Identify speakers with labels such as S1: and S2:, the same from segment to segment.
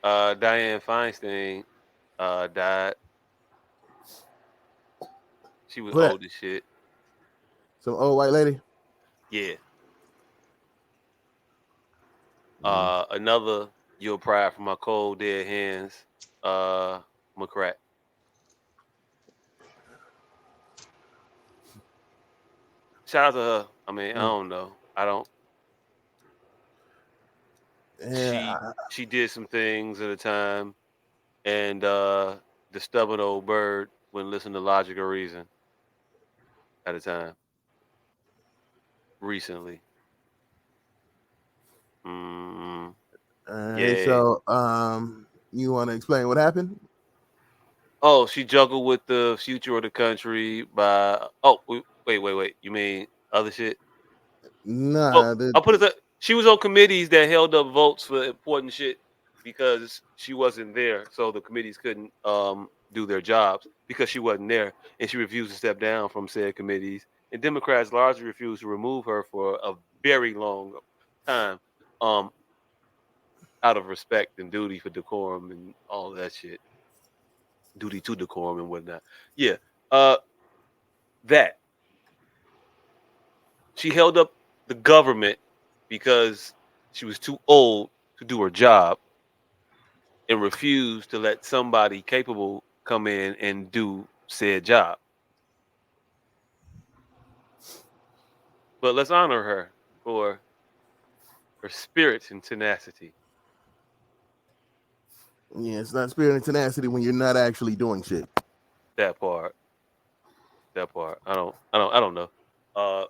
S1: Dianne Feinstein died. She was
S2: Who that?
S1: old as shit.
S2: Some old white lady.
S1: Yeah.
S2: Mm.
S1: Another you'll pry from my cold dead hands. McCrack. Shout out to her. I mean, I
S2: Mm.
S1: don't know. I don't. She
S2: Yeah,
S1: she did some things at a time, and the stubborn old bird wouldn't listen to logic or reason at a time. Recently, mm,
S2: all right.
S1: yeah.
S2: So, you want to explain what happened?
S1: Oh, she juggled with the future of the country by. Oh, wait. You mean other shit? Well,
S2: Nah,
S1: I'll put it that she was on committees that held up votes for important shit because she wasn't there, so the committees couldn't do their jobs because she wasn't there, and she refused to step down from said committees. And Democrats largely refused to remove her for a very long time, um, out of respect and duty for decorum and all that shit, duty to decorum and whatnot. Yeah, uh, that she held up the government because she was too old to do her job and refused to let somebody capable come in and do said job. But let's honor her for her spirit and tenacity.
S2: yeah, it's not spirit and tenacity when you're not actually doing shit.
S1: That part. That part. I don't know. Uh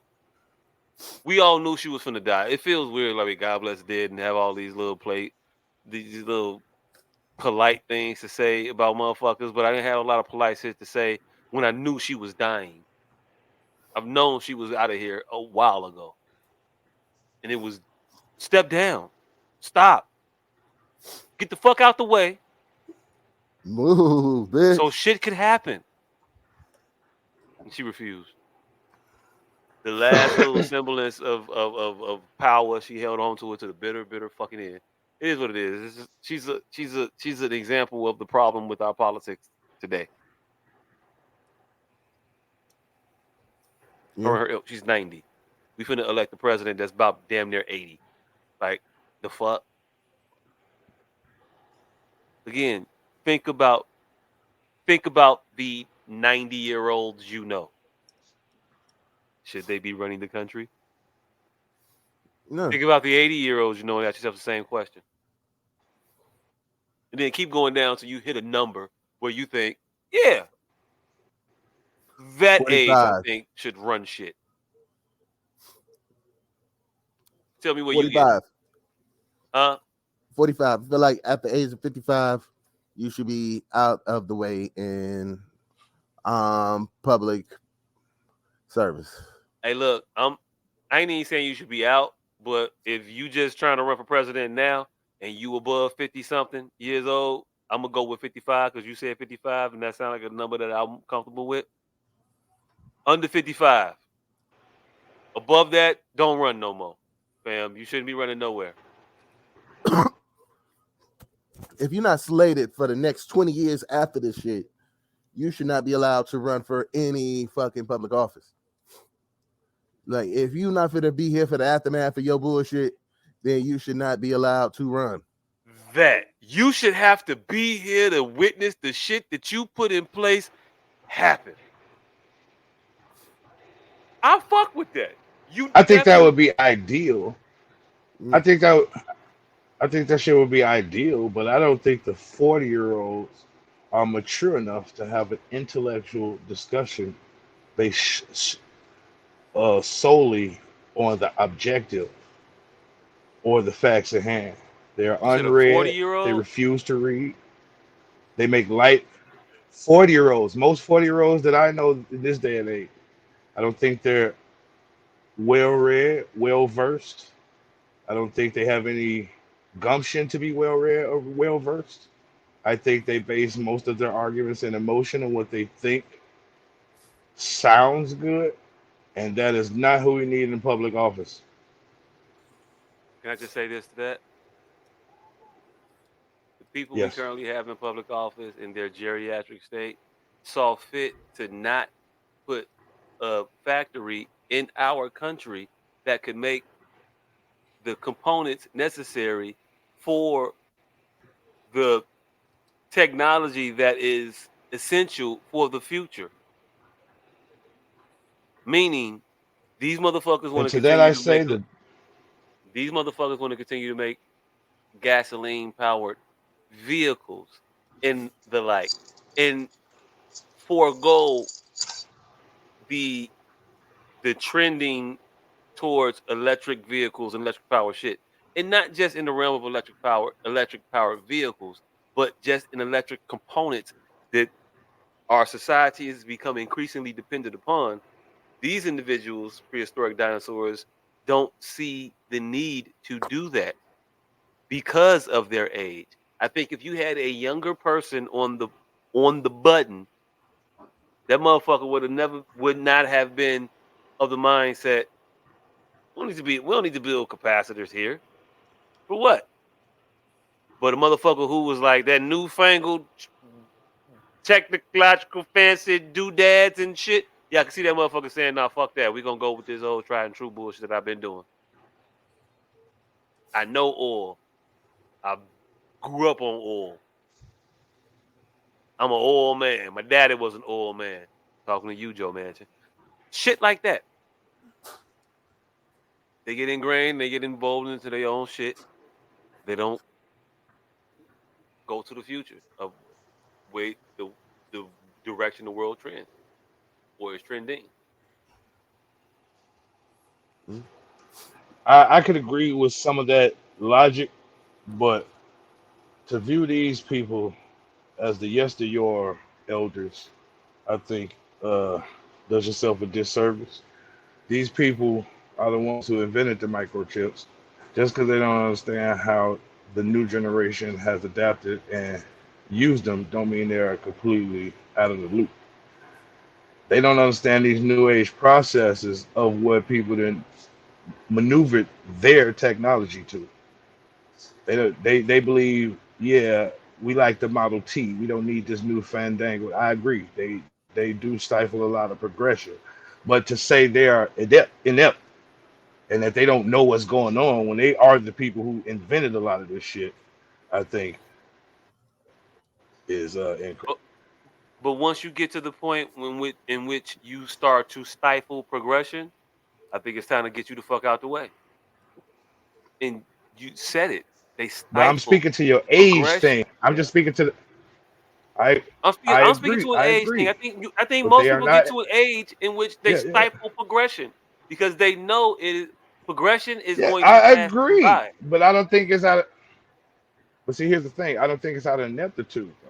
S1: we all knew she was finna die. It feels weird like we God bless dead and have all these little polite things to say about motherfuckers, but I didn't have a lot of polite shit to say when I knew she was dying. I've known she was out of here a while ago. And it was step down. Stop. Get the fuck out the way
S2: Move,
S1: so
S2: bitch.
S1: shit could happen. And she refused. The last little semblance of power, she held on to it to the bitter fucking end. It is what it is. It's just, she's an example of the problem with our politics today.
S2: Yeah.
S1: She's 90. We finna elect the president that's about damn near 80. Like the fuck. Again, think about think about the 90-year-olds you know. Should they be running the country?
S2: No.
S1: Think about the 80-year-olds you know and ask yourself the same question. And then keep going down till you hit a number where you think, yeah, that age I
S2: 45.
S1: think should run shit. Tell me where you get.
S2: 45.
S1: Huh?
S2: 45. I feel like at the age of 55, you should be out of the way in public service.
S1: Hey, look, I ain't even saying you should be out, but if you just trying to run for president now and you above 50 something years old, I'm gonna go with 55 because you said 55 and that sounds like a number that I'm comfortable with. Under 55. Above that, don't run no more. Fam, you shouldn't be running nowhere.
S2: If you're not slated for the next 20 years after this shit, you should not be allowed to run for any fucking public office. Like, if you're not going to be here for the aftermath of your bullshit, then you should not be allowed to run.
S1: That you should have to be here to witness the shit that you put in place happen. I fuck with that. You
S3: I think that
S1: definitely
S3: would be ideal. I
S2: Mm.
S3: think that I think that shit would be ideal, but I don't think the 40-year-olds are mature enough to have an intellectual discussion based solely on the objective or the facts at hand. They're
S1: you said a 40
S3: unread.
S1: year
S3: They
S1: old.
S3: refuse to read. They make light 40-year-olds. Most 40-year-olds that I know in this day and age, I don't think they're well read, well versed. I don't think they have any gumption to be well read or well versed. I think they base most of their arguments and emotion on what they think sounds good, and that is not who we need in public office.
S1: Can I just say this to that? people we
S3: Yes.
S1: currently have in public office in their geriatric state saw fit to not put a factory in our country that could make the components necessary for the technology that is essential for the future. Meaning, these motherfuckers want
S3: And
S1: to
S3: to that I
S1: continue to
S3: say
S1: make a,
S3: that
S1: these motherfuckers want to continue to make gasoline powered vehicles and the like, and forego the trending towards electric vehicles and electric power shit. And not just in the realm of electric powered vehicles, but just in electric components that our society has become increasingly dependent upon. These individuals, prehistoric dinosaurs, don't see the need to do that because of their age. I think if you had a younger person on the button, that motherfucker would not have been of the mindset. We don't need to build capacitors here. For what? But a motherfucker who was like that newfangled technological fancy doodads and shit. Yeah, I can see that motherfucker saying, nah, fuck that. We gonna go with this old tried and true bullshit that I've been doing. I know oil. I grew up on oil. I'm an oil man. My daddy was an oil man. Talking to you, Joe Manchin. Shit like that. They get ingrained, they get involved into their own shit. They don't go to the future of way the direction the world trends or is trending.
S3: I could agree with some of that logic, but to view these people as the yesteryear elders, I think does yourself a disservice. These people are the ones who invented the microchips. Just because they don't understand how the new generation has adapted and used them, don't mean they're completely out of the loop. They don't understand these new age processes of what people then maneuvered their technology to. They believe, yeah, we like the Model T. We don't need this new fandangle. I agree. They do stifle a lot of progression, but to say they are inept and that they don't know what's going on when they are the people who invented a lot of this shit, I think is incorrect.
S1: But once you get to the point in which you start to stifle progression, I think it's time to get you the fuck out the way. And you said it. They
S3: But I'm
S1: stifle
S3: speaking to your age
S1: progression.
S3: thing. I'm just speaking to the, I I
S1: I'm speaking
S3: agree.
S1: to an
S3: I
S1: age thing.
S3: agree.
S1: I think
S3: But
S1: most
S3: they are
S1: people get
S3: not.
S1: to an age in which they
S3: Yeah, yeah.
S1: stifle progression because they know progression is
S3: Yeah,
S1: going to
S3: I
S1: pass them
S3: agree.
S1: by.
S3: But I don't think it's out of, but see here's the thing. I don't think it's out of ineptitude though.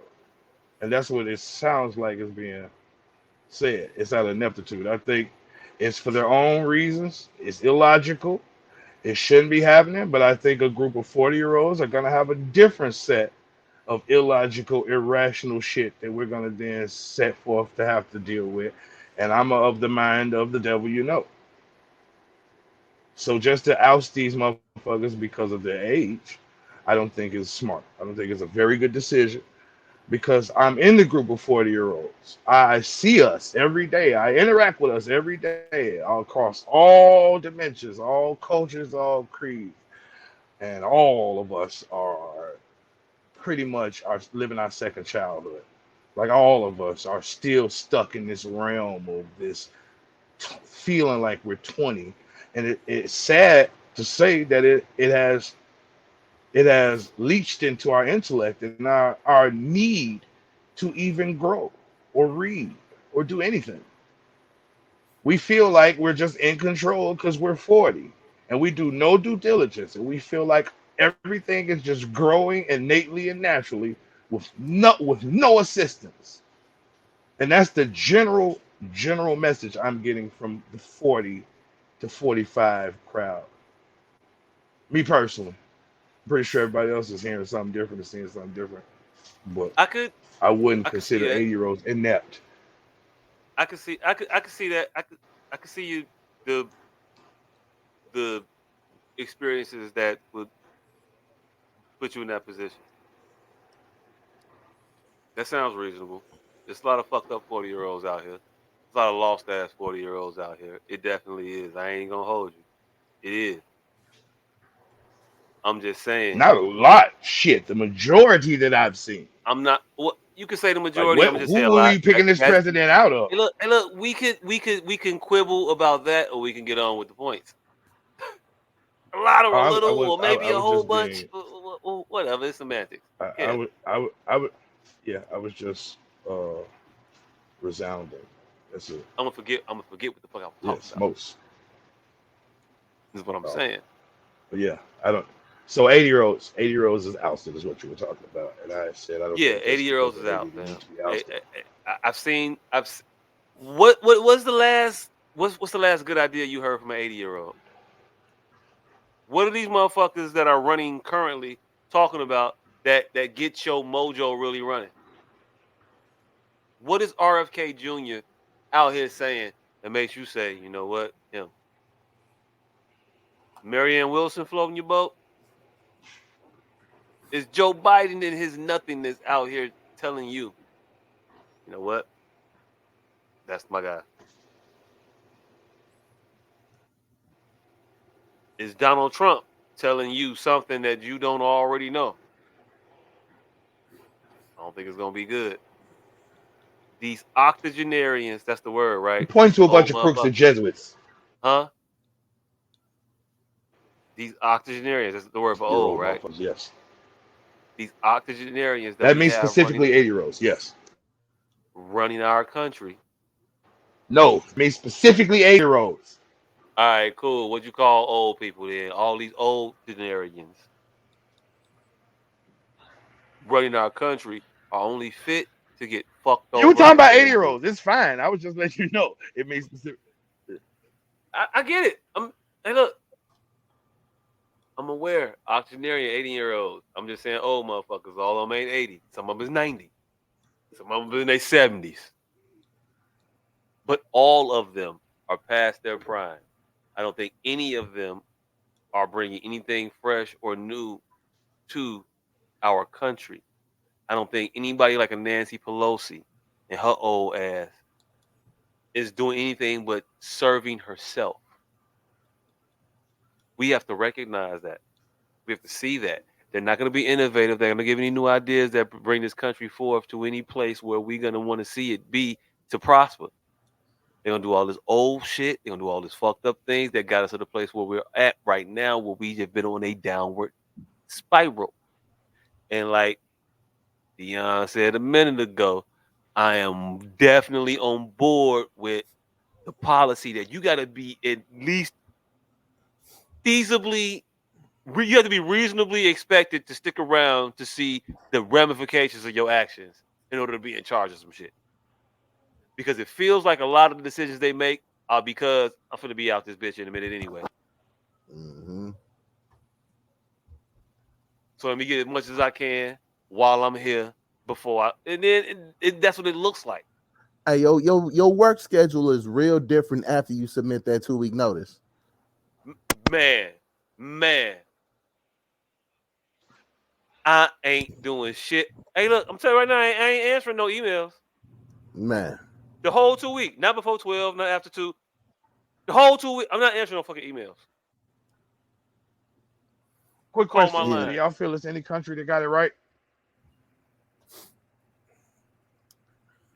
S3: And that's what it sounds like is being said. It's out of ineptitude. I think it's for their own reasons. It's illogical. It shouldn't be happening, but I think a group of 40-year-olds are gonna have a different set of illogical, irrational shit that we're gonna then set forth to have to deal with. And I'm of the mind of the devil, you know. So just to oust these motherfuckers because of their age, I don't think is smart. I don't think it's a very good decision because I'm in the group of 40-year-olds. I see us every day. I interact with us every day across all dimensions, all cultures, all creeds, and all of us are pretty much are living our second childhood. Like all of us are still stuck in this realm of this feeling like we're 20, and it's sad to say that it has leached into our intellect and our need to even grow or read or do anything. We feel like we're just in control because we're 40 and we do no due diligence and we feel like everything is just growing innately and naturally with no assistance. And that's the general message I'm getting from the 40 to 45 crowd. Me personally. I'm pretty sure everybody else is hearing something different and seeing something different. But
S1: I could
S3: I wouldn't
S1: I could see
S3: consider
S1: that.
S3: 80-year-olds inept.
S1: I could see that. I could see you the the experiences that would put you in that position. That sounds reasonable. There's a lot of fucked up 40-year-olds out here. There's a lot of lost ass 40-year-olds out here. It definitely is. I ain't gonna hold you. It is. I'm just saying.
S3: Not a lot. Shit, the majority that I've seen.
S1: I'm not. What you can say the
S3: Like,
S1: majority.
S3: what?
S1: I'm gonna just say a
S3: Who are
S1: lot.
S3: we picking this
S1: That's
S3: president out of?
S1: hey look. We can quibble about that, or we can get on with the points. A lot or a
S3: I
S1: little,
S3: was,
S1: or maybe
S3: I
S1: a
S3: was
S1: whole
S3: just
S1: bunch.
S3: being,
S1: Whatever. It's semantics. Who
S3: I
S1: cares?
S3: would, yeah, I was just uh resounding. That's it.
S1: I'm gonna forget. I'm gonna forget what the fuck I was talking
S3: Yes,
S1: about.
S3: most.
S1: This is what I'm
S3: Um,
S1: saying.
S3: but yeah, I don't. So 80-year-olds is ousted, is what you were talking about, and I said I don't
S1: Yeah,
S3: think
S1: 80
S3: just
S1: year
S3: because
S1: olds
S3: they're
S1: is
S3: 80
S1: out,
S3: they need
S1: man.
S3: to be ousted.
S1: I've seen. What was the last? What's the last good idea you heard from an 80-year-old? What are these motherfuckers that are running currently talking about that get your mojo really running? What is RFK Jr. out here saying that makes you say, you know what, him? Marianne Wilson floating your boat? Is Joe Biden in his nothingness out here telling you, you know what? That's my guy. Is Donald Trump telling you something that you don't already know? I don't think it's gonna be good. These octogenarians, that's the word,
S3: You
S1: right?
S3: point to
S1: These
S3: a bunch
S1: old
S3: of crooks and
S1: motherfuckers.
S3: Jesuits.
S1: Huh? These octogenarians, that's the word for
S3: Year
S1: old,
S3: old
S1: right?
S3: motherfuckers. Yes,
S1: These octogenarians that
S3: that
S1: we
S3: means
S1: have
S3: specifically 80-year-olds. Yes.
S1: running our country.
S3: No, it means specifically 80-year-olds.
S1: All right, cool. What you call old people then? All these old genarians running our country are only fit to get fucked
S3: You were
S1: over
S3: talking
S1: like
S3: about
S1: baby
S3: 80-year-olds.
S1: food.
S3: It's fine. I was just letting you know. It means specific.
S1: I get it. Hey, look, I'm aware. Octogenarian, 80-year-olds. I'm just saying old motherfuckers. All of them ain't 80. Some of them is 90. Some of them in their 70s. But all of them are past their prime. I don't think any of them are bringing anything fresh or new to our country. I don't think anybody like a Nancy Pelosi and her old ass is doing anything but serving herself. We have to recognize that. We have to see that. They're not going to be innovative. They're going to give any new ideas that bring this country forth to any place where we're going to want to see it be to prosper. They're going to do all this old shit. They're going to do all this fucked up things that got us to the place where we're at right now, where we have been on a downward spiral. And like Dion said a minute ago, I am definitely on board with the policy that you got to be at least feasibly, you have to be reasonably expected to stick around to see the ramifications of your actions in order to be in charge of some shit. Because it feels like a lot of the decisions they make are because I'm going to be out this bitch in a minute anyway.
S2: Mm-hmm.
S1: So let me get as much as I can while I'm here before and then that's what it looks like.
S2: Hey, your work schedule is real different after you submit that 2 week notice.
S1: Man, man, I ain't doing shit. Hey, look, I'm telling you right now, I ain't answering no emails.
S2: Man.
S1: The whole 2 week, not before 12, not after 2. The whole 2 week, I'm not answering no fucking emails.
S3: Quick
S1: Call my
S3: question:
S2: Yeah.
S3: do
S1: line.
S3: y'all feel it's any country that got it right?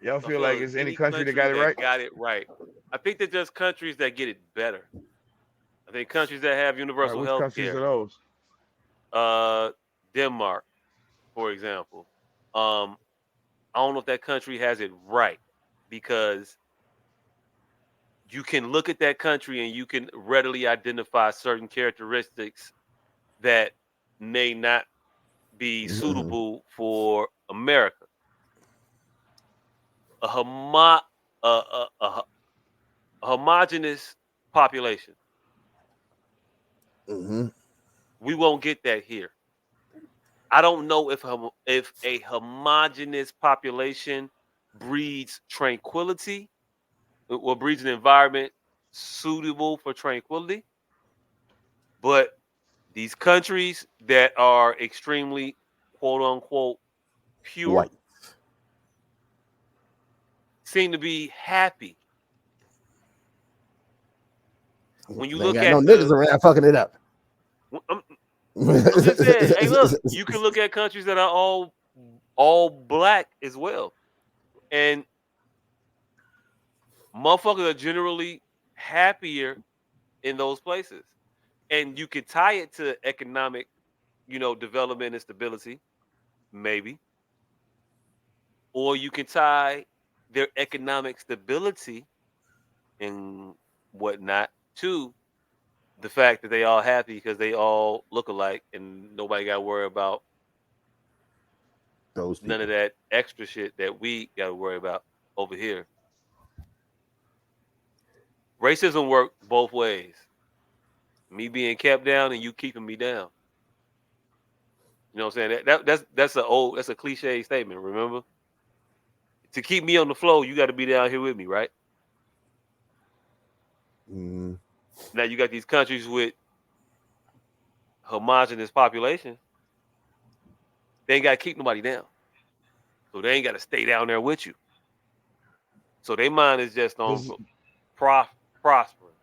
S3: Y'all
S1: I
S3: feel
S1: feel
S3: like
S1: like
S3: it's any
S1: any
S3: country that
S1: country
S3: got it
S1: that
S3: right?
S1: got it right. I think that there's countries that get it better. I think countries that have
S3: All right,
S1: universal
S3: which
S1: health
S3: countries are
S1: care,
S3: those?
S1: uh, Denmark, for example. Um, I don't know if that country has it right because you can look at that country and you can readily identify certain characteristics that may not be
S2: Mm-hmm.
S1: suitable for America. A, homo- a homogenous population.
S2: Mm-hmm.
S1: We won't get that here. I don't know if a homogenous population breeds tranquility or breeds an environment suitable for tranquility, but these countries that are extremely quote unquote pure,
S2: White.
S1: seem to be happy. When you
S2: They ain't
S1: look
S2: got no
S1: at
S2: niggas around fucking it up.
S1: I'm just saying, hey, look, you can look at countries that are all black as well, and motherfuckers are generally happier in those places, and you could tie it to economic, development and stability, maybe, or you can tie their economic stability and whatnot to the fact that they all happy because they all look alike and nobody got to worry about
S2: Those
S1: none
S2: people.
S1: of that extra shit that we got to worry about over here. Racism worked both ways. Me being kept down and you keeping me down. You know what I'm saying? That's a cliche statement. Remember, to keep me on the floor, you got to be down here with me, right?
S2: Mm,
S1: Now you got these countries with homogenous populations. They ain't got to keep nobody down, so they ain't got to stay down there with you. So their mind is just on
S3: Does
S1: prospering,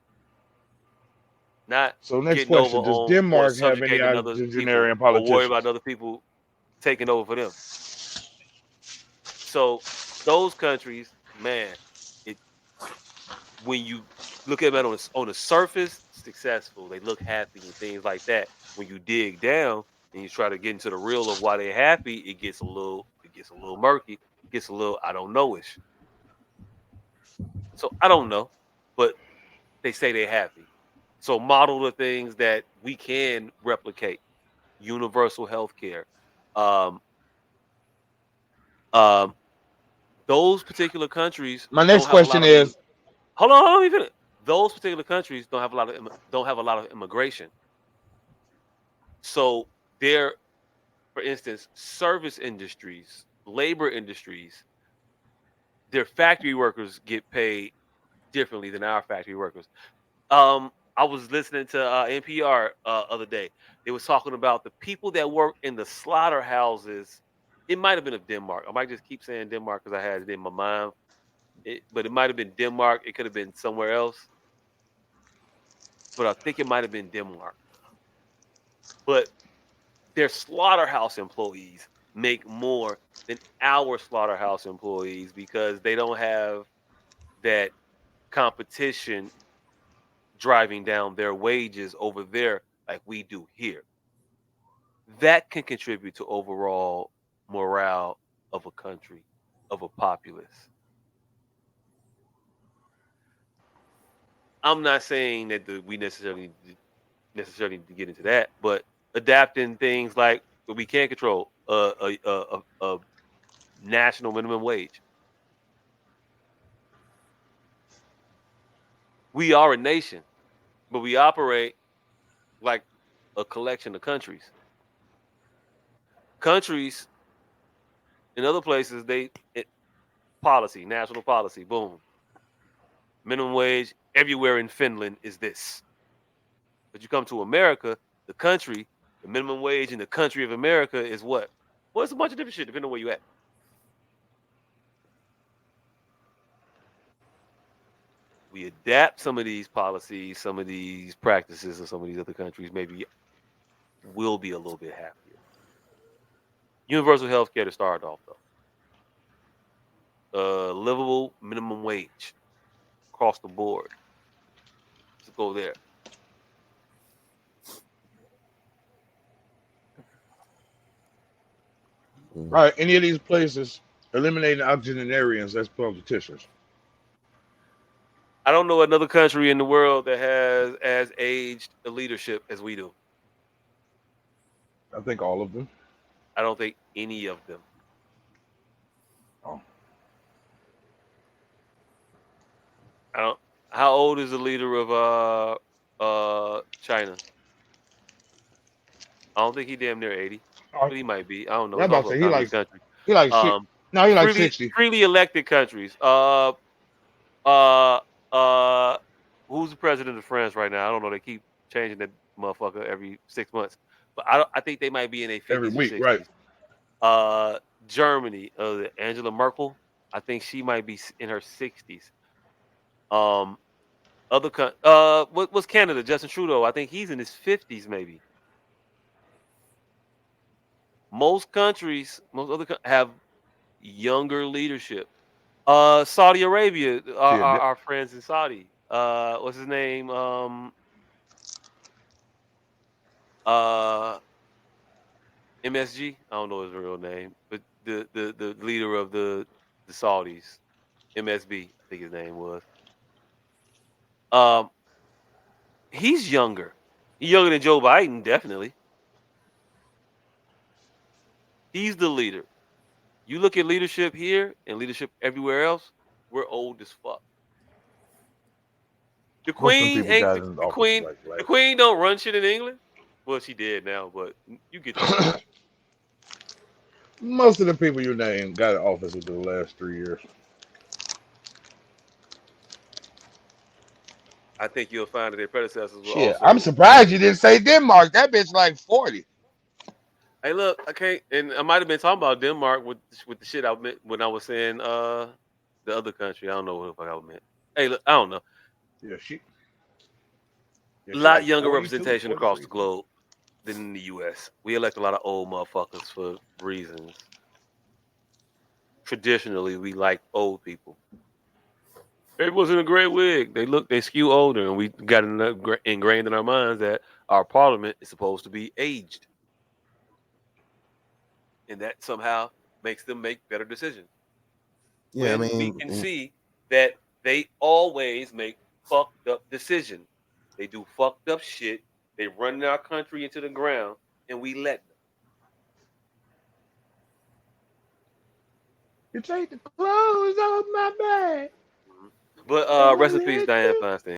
S1: not
S3: so next
S1: getting over
S3: question: does
S1: on or
S3: Denmark have any
S1: subjugating other people
S3: octogenarian
S1: or worry about
S3: politicians?
S1: other people taking over for them. So those countries, man, it when you look at them on the surface, successful. They look happy and things like that. When you dig down and you try to get into the real of why they're happy, it gets a little murky. It gets a little I don't know-ish. So I don't know, but they say they're happy. So model the things that we can replicate. Universal health care. Um, um, those particular countries
S3: My
S1: don't
S3: next
S1: have a lot
S3: question
S1: of
S3: is
S1: hold on, let me finish. Those particular countries don't have a lot of immigration. So their, for instance, service industries, labor industries, their factory workers get paid differently than our factory workers. I was listening to NPR other day. They was talking about the people that work in the slaughterhouses. It might have been of Denmark. I might just keep saying Denmark because I had it in my mind. But it might have been Denmark. It could have been somewhere else. But I think it might have been Denmark. But their slaughterhouse employees make more than our slaughterhouse employees because they don't have that competition driving down their wages over there like we do here. That can contribute to overall morale of a country, of a populace. I'm not saying that we necessarily need to get into that, but adapting things like what we can control, a national minimum wage. We are a nation, but we operate like a collection of countries. Countries in other places, policy, national policy, boom, minimum wage everywhere in Finland is this. But you come to America, the country, the minimum wage in the country of America is what? Well, it's a bunch of different shit depending on where you at. We adapt some of these policies, some of these practices in some of these other countries, maybe we'll be a little bit happier. Universal health care to start off, though. Livable minimum wage across the board. Let's go there.
S2: mm.
S3: all right. Any of these places eliminating octogenarians as politicians?
S1: I don't know another country in the world that has as aged a leadership as we do.
S3: I think all of them.
S1: I don't think any of them.
S3: Oh,
S1: I don't. How old is the leader of China? I don't think he damn near 80,
S3: oh,
S1: but he might be. I don't know.
S3: yeah, I'm
S1: It's
S3: about to
S1: also a
S3: say
S1: communist country.
S3: he like six.
S1: Um,
S3: No, he like
S1: freely
S3: 60.
S1: freely elected countries. Uh, uh, who's the president of France right now? I don't know. They keep changing that motherfucker every 6 months, but I think they might be in their
S3: Every
S1: 50s or
S3: week, right?
S1: 60s. Germany, Angela Merkel. I think she might be in her 60s. Um, what was Canada? Justin Trudeau. I think he's in his 50s, maybe. Most other have younger leadership. Saudi Arabia,
S3: See,
S1: our friends in Saudi. What's his name? Uh, MSG. I don't know his real name, but the leader of the Saudis, MSB, I think his name was. Um, he's younger. He's younger than Joe Biden, definitely. He's the leader. You look at leadership here and leadership everywhere else, we're old as fuck. The
S3: most of them
S1: Queen
S3: people
S1: ain't
S3: got in
S1: the
S3: office
S1: Queen.
S3: like
S1: The
S3: last.
S1: Queen don't run shit in England. Well, she did now, but you get the point.
S3: Most of the people you name got in office within the last 3 years.
S1: I think you'll find that their predecessors will
S3: Shit, I'm
S1: also.
S3: surprised you didn't say Denmark. That bitch like 40.
S1: Hey, look, I can't, and I might have been talking about Denmark with the shit I meant when I was saying the other country. I don't know what the fuck I meant. Hey, look, I don't know.
S3: Yeah,
S1: A
S3: she
S1: lot
S3: like
S1: younger
S3: 42,
S1: representation across
S3: 43.
S1: the globe than in the U.S. We elect a lot of old motherfuckers for reasons. Traditionally, we like old people. It wasn't a great wig. They skew older, and we got ingrained in our minds that our parliament is supposed to be aged, and that somehow makes them make better decisions.
S2: Yeah, I
S1: When we
S2: mean,
S1: can see that they always make fucked up decisions, they do fucked up shit. They run our country into the ground, and we let
S3: You take the clothes off my back,
S1: them. Mhm. But
S3: and I
S1: rest in peace,
S3: let
S1: Dianne
S3: you.
S1: Feinstein.